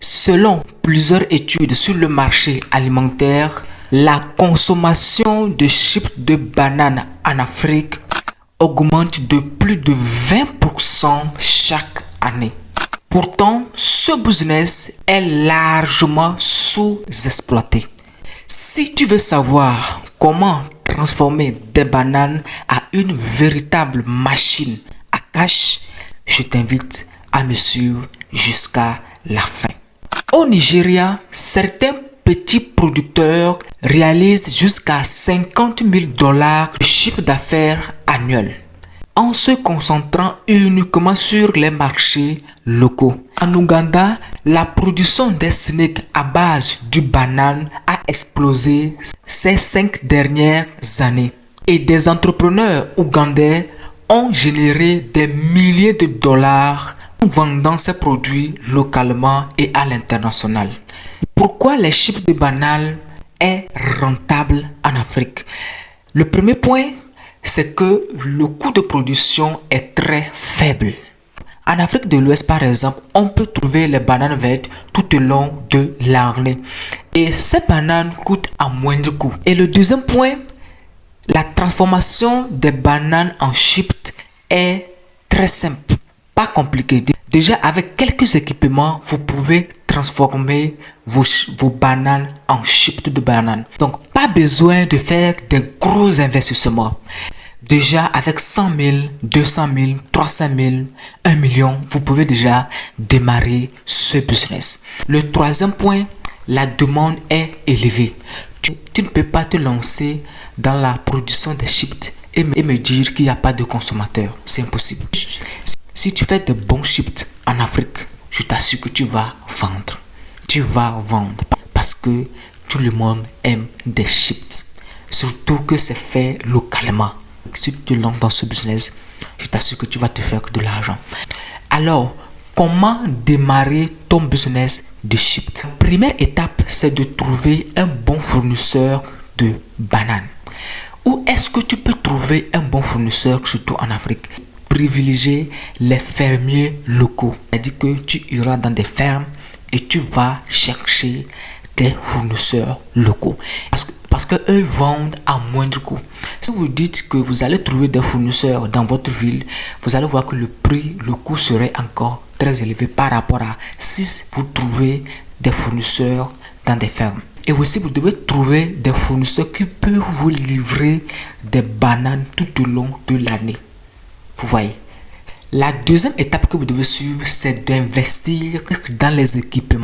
Selon plusieurs études sur le marché alimentaire, la consommation de chips de banane en Afrique augmente de plus de 20% chaque année. Pourtant, ce business est largement sous-exploité. Si tu veux savoir comment transformer des bananes à une véritable machine à cash, je t'invite à me suivre jusqu'à la fin. Au Nigeria, certains petits producteurs réalisent jusqu'à 50 000 $ de chiffre d'affaires annuel en se concentrant uniquement sur les marchés locaux. En Ouganda, la production des snacks à base de banane a explosé ces 5 dernières années et des entrepreneurs ougandais ont généré des milliers de dollars en vendant ces produits localement et à l'international. Pourquoi les chips de banane est rentable en Afrique? Le premier point, c'est que le coût de production est très faible. En Afrique de l'Ouest, par exemple, on peut trouver les bananes vertes tout au long de l'année. Et ces bananes coûtent à moindre coût. Et le deuxième point, la transformation des bananes en chips est très simple, pas compliqué. Déjà, avec quelques équipements, vous pouvez transformer vos bananes en chips de banane. Donc, pas besoin de faire des gros investissements. Déjà, avec 100 000, 200 000, 300 000, 1 million, vous pouvez déjà démarrer ce business. Le troisième point, la demande est élevée. Tu ne peux pas te lancer dans la production des chips et me dire qu'il n'y a pas de consommateurs. C'est impossible. Si tu fais de bons chips en Afrique, je t'assure que tu vas vendre. Tu vas vendre parce que tout le monde aime des chips. Surtout que c'est fait localement. Si tu te lances dans ce business, je t'assure que tu vas te faire de l'argent. Alors, comment démarrer ton business de chips? La première étape, c'est de trouver un bon fournisseur de bananes. Où est-ce que tu peux trouver un bon fournisseur, surtout en Afrique? Privilégier les fermiers locaux. C'est-à-dire que tu iras dans des fermes et tu vas chercher des fournisseurs locaux. Parce qu'eux vendent à moindre coût. Si vous dites que vous allez trouver des fournisseurs dans votre ville, vous allez voir que le coût serait encore très élevé par rapport à si vous trouvez des fournisseurs dans des fermes. Et aussi, vous devez trouver des fournisseurs qui peuvent vous livrer des bananes tout au long de l'année. Vous voyez. La deuxième étape que vous devez suivre, c'est d'investir dans les équipements.